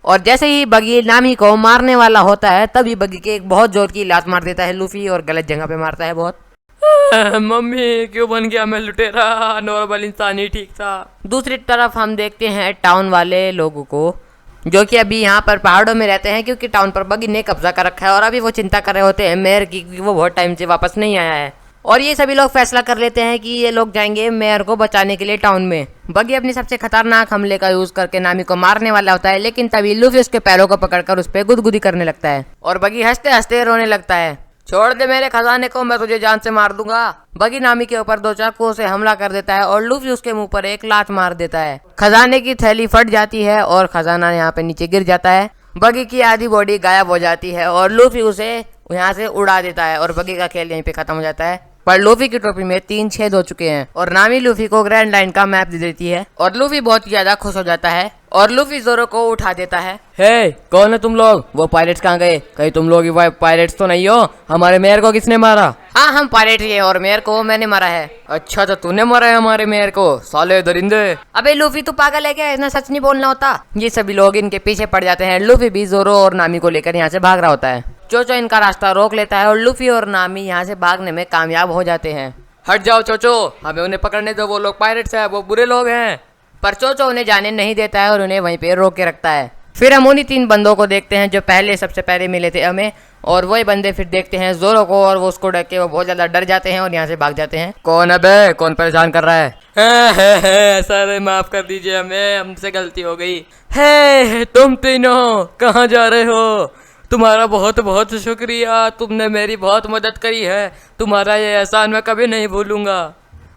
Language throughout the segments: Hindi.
और जैसे ही बगी नामी को मारने वाला होता है तभी बगी के एक बहुत जोर की लात मार देता है लूफी और गलत जगह पे मारता है बहुत। मम्मी क्यों बन गया मैं लुटेरा, नॉर्मल इंसान ही ठीक था। दूसरी तरफ हम देखते हैं टाउन वाले लोगों को जो कि अभी यहाँ पर पहाड़ों में रहते हैं क्योंकि टाउन पर बगी ने कब्जा कर रखा है और अभी वो चिंता कर रहे होते हैं मेयर की क्योंकि वो बहुत टाइम से वापस नहीं आया है। और ये सभी लोग फैसला कर लेते हैं कि ये लोग जाएंगे मेयर को बचाने के लिए टाउन में। बगी अपनी सबसे खतरनाक हमले का यूज करके नामी को मारने वाला होता है लेकिन तभी लूफी उसके पैरों को पकड़कर उस पर गुदगुदी करने लगता है और बगी हंसते हंसते रोने लगता है। छोड़ दे मेरे खजाने को, मैं तुझे जान से मार दूंगा। बगी नामी के ऊपर 2 चाकुओं से हमला कर देता है और लूफी उसके मुंह पर एक लात मार देता है। खजाने की थैली फट जाती है और खजाना यहाँ पे नीचे गिर जाता है। बगी की आधी बॉडी गायब हो जाती है और लूफी उसे यहाँ से उड़ा देता है और बगी का खेल यहीं पे खत्म हो जाता है। पर लूफी की टोपी में 3 छेद हो चुके हैं और नामी लूफी को ग्रैंड लाइन का मैप दे देती है और लूफी बहुत ज्यादा खुश हो जाता है और लूफी जोरो को उठा देता है। हे कौन है तुम लोग? वो पायरेट्स कहाँ गए? कहीं तुम लोग पायरेट्स तो नहीं हो? हमारे मेयर को किसने मारा? हाँ हम पायरेट ही हैं और मेयर को मैंने मारा है। अच्छा तो तूने मारा है हमारे मेयर को, साले दरिंदे। अबे लूफी तू पागल है क्या, इतना सच नहीं बोलना होता। ये सभी लोग इनके पीछे पड़ जाते हैं। लूफी भी जोरो और नामी को लेकर यहाँ से भाग रहा होता है। चोचो इनका रास्ता रोक लेता है और लूफी और नामी यहाँ से भागने में कामयाब हो जाते हैं। हट जाओ चोचो, हमें उन्हें पकड़ने दो, वो लोग पायरेट्स है, वो बुरे लोग हैं। पर चोचो उन्हें जाने नहीं देता है और उन्हें वहीं पे रोक के रखता है। फिर हम उन्हीं 3 बंदों को देखते हैं जो सबसे पहले मिले थे हमें और वही बंदे फिर देखते हैं जोरो को और वो उसको देख के वो बहुत ज्यादा डर जाते हैं और यहाँ से भाग जाते हैं। कौन है बे, कौन परेशान कर रहा है? सर माफ कर दीजिए, हमें हमसे गलती हो गई है। तुम तीनों कहाँ जा रहे हो? तुम्हारा बहुत बहुत शुक्रिया, तुमने मेरी बहुत मदद करी है, तुम्हारा ये एहसान मैं कभी नहीं भूलूंगा।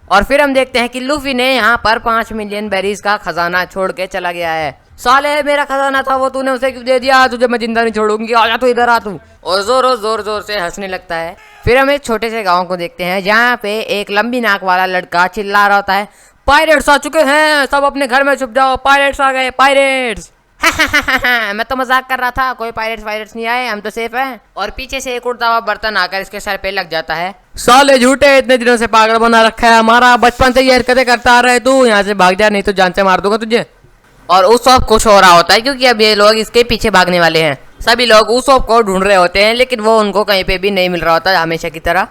और फिर हम देखते हैं कि लूफी ने यहाँ पर 5 मिलियन बेरीज का खजाना छोड़ के चला गया है। साले मेरा खजाना था वो तूने उसे क्यों दे दिया, तुझे मैं जिंदा नहीं छोड़ूंगी, आजा तू इधर आ तू। और जोर जोर से हंसने लगता है। फिर हम एक छोटे से गाँव को देखते हैं जहाँ पे एक लंबी नाक वाला लड़का चिल्ला रहा होता है, पायरेट्स आ चुके हैं, सब अपने घर में छुप जाओ, पायरेट्स आ गए, पायरेट्स। मैं तो मजाक कर रहा था, कोई पायरेट्स नहीं आए, हम तो सेफ हैं। और पीछे से एक उड़ता हुआ बर्तन आकर इसके सर पे लग जाता है। साले झूठे, इतने दिनों से पागल बना रखा है हमारा, बचपन से ये हरकतें करता आ रहा है तू, यहाँ से भाग जा नहीं तो जान से मार दूंगा तुझे। और उसॉप खुश हो रहा होता है क्योंकि अब ये लोग इसके पीछे भागने वाले हैं। सभी लोग उसॉप को ढूंढ रहे होते हैं लेकिन वो उनको कहीं पे भी नहीं मिल रहा होता हमेशा की तरह।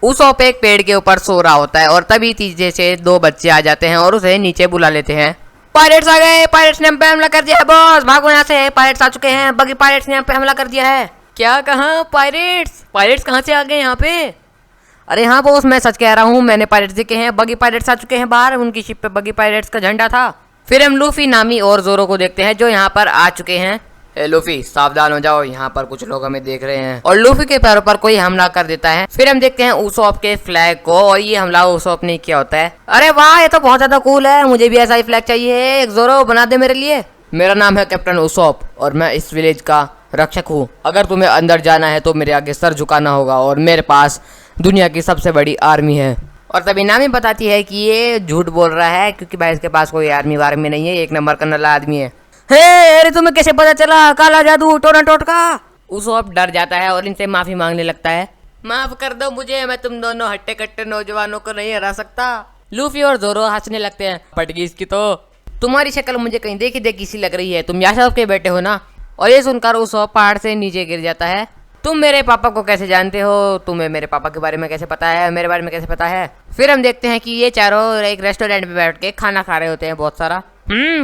उसॉप एक पेड़ के ऊपर सो रहा होता है और तभी पीछे से 2 बच्चे आ जाते हैं और उसे नीचे बुला लेते हैं। पायरेट्स आ गए, पायरेट्स ने हम पे हमला कर दिया है बॉस, भागो यहाँ से, पायरेट्स आ चुके हैं, बगी पायरेट्स ने हम पे हमला कर दिया है। क्या कहा? पायरेट्स कहाँ से आ गए यहाँ पे? अरे हाँ बॉस मैं सच कह रहा हूँ, मैंने पायरेट्स देखे हैं, बगी पायरेट्स आ चुके हैं बाहर, उनकी शिप पे बगी पायरेट्स का झंडा था। फिर हम लूफी, नामी और जोरो को देखते हैं जो यहाँ पर आ चुके हैं। ए लूफी सावधान हो जाओ, यहाँ पर कुछ लोग हमें देख रहे हैं। और लूफी के पैरों पर कोई हमला कर देता है। फिर हम देखते हैं उसॉप के फ्लैग को और ये हमला उसॉप ने किया होता है। अरे वाह ये तो बहुत ज्यादा कूल है, मुझे भी ऐसा ही फ्लैग चाहिए, एक जोरो बना दे मेरे लिए। मेरा नाम है कैप्टन उसॉप और मैं इस विलेज का रक्षक हूँ। अगर तुम्हें अंदर जाना है तो मेरे आगे सर झुकाना होगा और मेरे पास दुनिया की सबसे बड़ी आर्मी है। और तभी नामी बताती है कि ये झूठ बोल रहा है क्योंकि भाई इसके पास कोई आर्मी वार्मी नहीं है, 1 नंबर का नल्ला आदमी है। अरे तुम्हें कैसे पता चला? काला जादू, टोना टोटका। उसॉप डर जाता है और इनसे माफी मांगने लगता है। माफ कर दो मुझे, मैं तुम दोनों हट्टे कट्टे नौजवानों को नहीं हरा सकता। लूफी और जोरो हंसने लगते हैं। पटगी इसकी तो। तुम्हारी शक्ल मुझे कहीं देखी देखी सी लग रही है, तुम याशव के बेटे हो ना? और ये सुनकर उसॉप पहाड़ से नीचे गिर जाता है। तुम मेरे पापा को कैसे जानते हो? तुम्हें मेरे पापा के बारे में कैसे पता है, मेरे बारे में कैसे पता है? फिर हम देखते हैं कि ये चारों एक रेस्टोरेंट में बैठ के खाना खा रहे होते हैं बहुत सारा।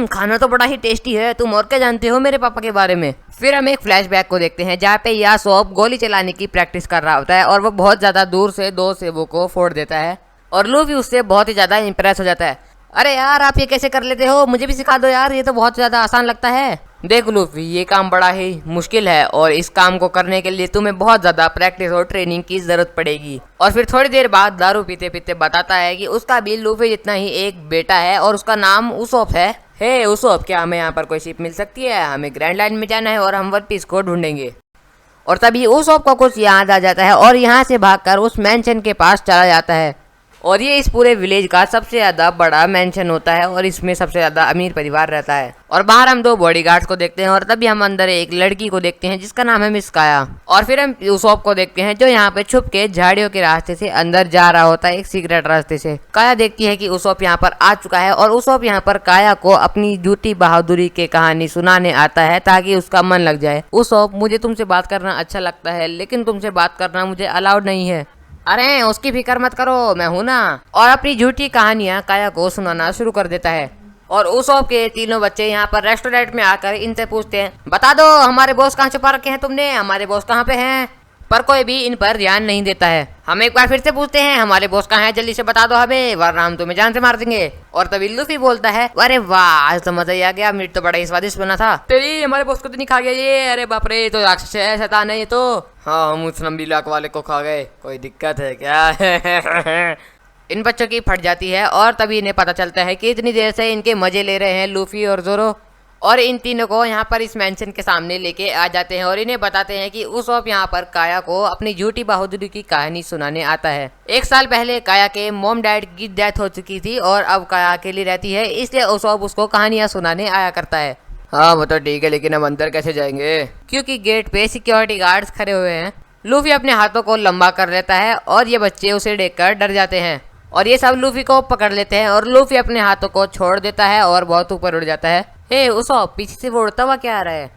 खाना तो बड़ा ही टेस्टी है, तुम और क्या जानते हो मेरे पापा के बारे में? फिर हम एक फ्लैशबैक को देखते हैं जहाँ पे यासोप गोली चलाने की प्रैक्टिस कर रहा होता है और वो बहुत ज्यादा दूर से 2 सेबों को फोड़ देता है और लूफी उससे बहुत ही ज्यादा इंप्रेस हो जाता है। अरे यार आप ये कैसे कर लेते हो, मुझे भी सिखा दो यार, ये तो बहुत ज्यादा आसान लगता है। देख लूफी ये काम बड़ा ही मुश्किल है और इस काम को करने के लिए तुम्हें बहुत ज्यादा प्रैक्टिस और ट्रेनिंग की जरूरत पड़ेगी। और फिर थोड़ी देर बाद दारू पीते पीते बताता है कि उसका भी लूफी जितना ही एक बेटा है और उसका नाम उसॉप है। हे उसॉप, क्या हमें यहाँ पर कोई शिप मिल सकती है? हमें ग्रैंड लाइन में जाना है और हम वन पीस को ढूंढेंगे। और तभी उसॉप को कुछ याद आ जाता है और यहाँ से भागकर उस मैंशन के पास चला जाता है और ये इस पूरे विलेज का सबसे ज्यादा बड़ा मेंशन होता है और इसमें सबसे ज्यादा अमीर परिवार रहता है। और बाहर हम 2 बॉडीगार्ड्स को देखते हैं और तभी हम अंदर एक लड़की को देखते हैं जिसका नाम है मिस काया। और फिर हम उसॉप को देखते हैं जो यहाँ पे छुप के झाड़ियों के रास्ते से अंदर जा रहा होता है, एक सीक्रेट रास्ते से। काया देखती है कि उसॉप यहाँ पर आ चुका है और उसॉप यहाँ पर काया को अपनी झूठी बहादुरी की कहानी सुनाने आता है ताकि उसका मन लग जाए। उसॉप, मुझे तुमसे बात करना अच्छा लगता है लेकिन तुमसे बात करना मुझे अलाउड नहीं है। अरे उसकी फिक्र मत करो, मैं हूं ना। और अपनी झूठी कहानियां काया को सुनाना शुरू कर देता है। और उसॉप के 3 बच्चे यहाँ पर रेस्टोरेंट में आकर इनसे पूछते हैं, बता दो हमारे बॉस कहाँ छुपा रखे हैं तुमने, हमारे बॉस कहाँ पे हैं। पर कोई भी इन पर ध्यान नहीं देता है। हम एक बार फिर से पूछते हैं, हमारे बॉस कहाँ हैं, जल्दी से बता दो हमें वरना हम तुम्हें जान से मार देंगे। और तभी लूफी बोलता है, अरे वाह आज तो मजा ही आ गया, मीट तो बड़ा ही स्वादिष्ट बना था। तेरी हमारे बॉस को तो नहीं खा गया ये, अरे बाप रे तो राक्षस है, शैतान है ये तो। हाँ हम उस नंबी लाक वाले को खा गए, कोई दिक्कत है क्या। इन बच्चों की फट जाती है और तभी इन्हें पता चलता है कि इतनी देर से इनके मजे ले रहे हैं लूफी और जोरो। और इन तीनों को यहाँ पर इस मेंशन के सामने लेके आ जाते हैं और इन्हें बताते हैं कि उसॉप यहाँ पर काया को अपनी झूठी बहादुरी की कहानी सुनाने आता है। 1 साल पहले काया के मॉम डैड की डेथ हो चुकी थी और अब काया अकेली रहती है, इसलिए उसॉप उसको कहानियां सुनाने आया करता है। हाँ वो तो ठीक है लेकिन हम अंदर कैसे जाएंगे, क्योंकि गेट पे सिक्योरिटी गार्ड्स खड़े हुए हैं। लूफी अपने हाथों को लंबा कर लेता है और ये बच्चे उसे देखकर डर जाते हैं और ये सब लूफी को पकड़ लेते हैं और लूफी अपने हाथों को छोड़ देता है और बहुत ऊपर उड़ जाता है। हे उसॉप, पीछे से वो उड़ता हुआ क्या आ रहा है?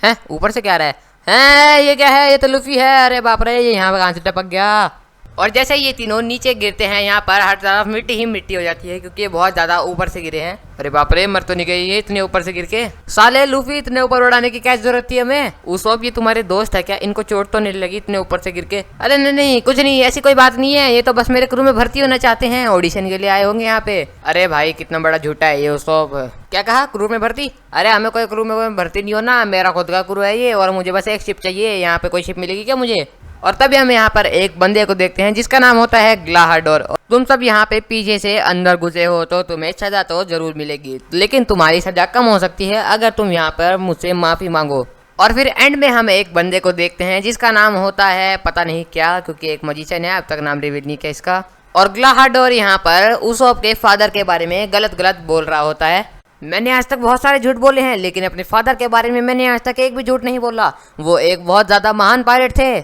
हैं ऊपर से क्या आ रहा है? हैं ये क्या है? ये तो लूफी है। अरे बाप रे ये यहाँ पे कहाँ से टपक गया। और जैसे ये तीनों नीचे गिरते हैं यहाँ पर हर तरफ मिट्टी ही मिट्टी हो जाती है क्योंकि ये बहुत ज्यादा ऊपर से गिरे हैं। अरे बाप रे मर तो नहीं गई ये इतने ऊपर से गिर के। साले लूफी इतने ऊपर उड़ाने की क्या जरूरत थी हमें? उसॉप ये तुम्हारे दोस्त है क्या? इनको चोट तो नहीं लगी इतने ऊपर से गिर के? अरे नहीं नहीं कुछ नहीं, ऐसी कोई बात नहीं है, ये तो बस मेरे क्रू में भर्ती होना चाहते हैं, ऑडिशन के लिए आए होंगे यहाँ पे। अरे भाई कितना बड़ा झूठा है ये उसॉप। क्या कहा क्रू में भर्ती? अरे हमें कोई क्रू में भर्ती नहीं होना, मेरा खुद का क्रू है ये और मुझे बस एक शिप चाहिए। यहाँ पे कोई शिप मिलेगी क्या मुझे? और तभी हम यहाँ पर एक बंदे को देखते हैं जिसका नाम होता है ग्लाहाडोर। तुम सब यहाँ पे पीछे से अंदर घुसे हो तो तुम्हें सजा तो जरूर मिलेगी, लेकिन तुम्हारी सजा कम हो सकती है अगर तुम यहाँ पर मुझसे माफी मांगो। और फिर एंड में हम एक बंदे को देखते हैं जिसका नाम होता है पता नहीं क्या, क्योंकि एक मजिशियन है, अब तक नाम रिवील नहीं किया इसका। और ग्लाहाडोर यहाँ पर उसॉप के फादर के बारे में गलत गलत बोल रहा होता है। मैंने आज तक बहुत सारे झूठ बोले हैं लेकिन अपने फादर के बारे में मैंने आज तक एक भी झूठ नहीं बोला। वो एक बहुत ज्यादा महान पायलट थे।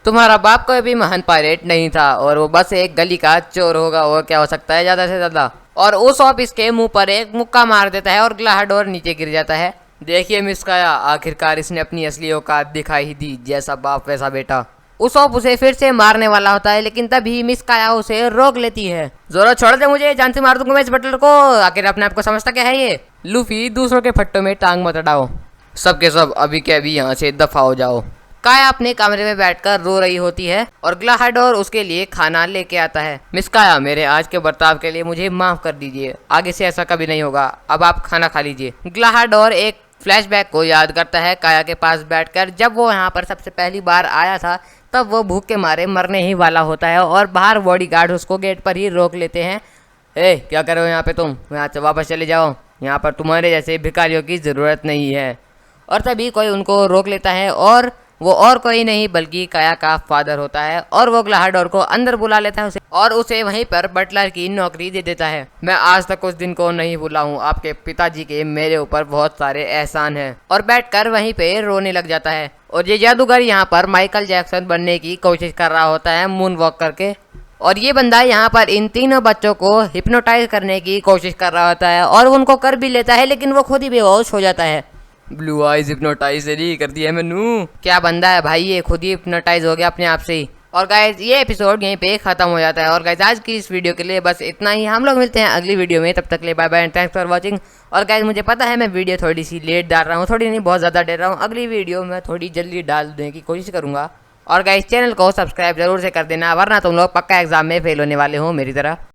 तुम्हारा बाप कोई भी महान पायलट नहीं था और वो बस एक गली का चोर होगा, वो क्या हो सकता है ज्यादा से ज्यादा। और उसॉप इसके मुंह पर एक मुक्का मार देता है और ग्लाहाडोर नीचे गिर जाता है। देखिए मिस काया, आखिरकार इसने अपनी असली औकात दिखाई ही दी, जैसा बाप वैसा बेटा। उसॉप उसे फिर से मारने वाला होता है लेकिन तभी मिस काया उसे रोक लेती है। जोरो छोड़ दे मुझे, जान से मार दूंगा मैं इस बटलर को, आखिर अपने आप को समझता क्या है ये? लूफी दूसरों के फट्टों में टांग मत अड़ाओ, सबके सब अभी के अभी यहाँ से दफा हो जाओ। काया अपने कमरे में बैठकर रो रही होती है और ग्लाहाडोर उसके लिए खाना लेके आता है। मिस काया, मेरे आज के बर्ताव के लिए मुझे माफ कर दीजिए, आगे से ऐसा कभी नहीं होगा, अब आप खाना खा लीजिए। ग्लाहाडोर एक फ्लैशबैक को याद करता है काया के पास बैठकर। जब वो यहाँ पर सबसे पहली बार आया था तब वो भूख के मारे मरने ही वाला होता है और बाहर बॉडीगार्ड उसको गेट पर ही रोक लेते हैं। ए क्या कर रहे हो यहाँ पे तुम? यहाँ से वापस चले जाओ, यहाँ पर तुम्हारे जैसे भिखारियों की ज़रूरत नहीं है। और तभी कोई उनको रोक लेता है और वो और कोई नहीं बल्कि काया का फादर होता है और वो ग्लाहाडोर को अंदर बुला लेता है उसे और उसे वहीं पर बटलर की नौकरी दे देता है। मैं आज तक उस दिन को नहीं भूला हूँ, आपके पिताजी के मेरे ऊपर बहुत सारे एहसान हैं। और बैठकर वहीं पे रोने लग जाता है। और ये जादूगर यहाँ पर माइकल जैक्सन बनने की कोशिश कर रहा होता है मून वॉक करके। और ये बंदा यहाँ पर इन तीनों बच्चों को हिप्नोटाइज करने की कोशिश कर रहा होता है और उनको कर भी लेता है लेकिन वो खुद ही बेहोश हो जाता है। ब्लू आइज हिप्नोटाइज नहीं कर दिया मैनू। क्या बंदा है भाई, ये खुद ही हिप्नोटाइज हो गया अपने आप से ही। और गाइज ये एपिसोड यहीं पे खत्म हो जाता है। और गाइज आज की इस वीडियो के लिए बस इतना ही, हम लोग मिलते हैं अगली वीडियो में, तब तक के लिए bye bye and thanks for watching. और गाइज मुझे पता है मैं वीडियो थोड़ी सी लेट डाल रहा हूँ, थोड़ी नहीं बहुत ज़्यादा डाल रहा हूँ, अगली वीडियो मैं थोड़ी जल्दी डाल देने की कोशिश करूँगा। और गाइज चैनल को सब्सक्राइब जरूर से कर देना वरना तुम लोग पक्का एग्जाम में फेल होने वाले हो मेरी तरह।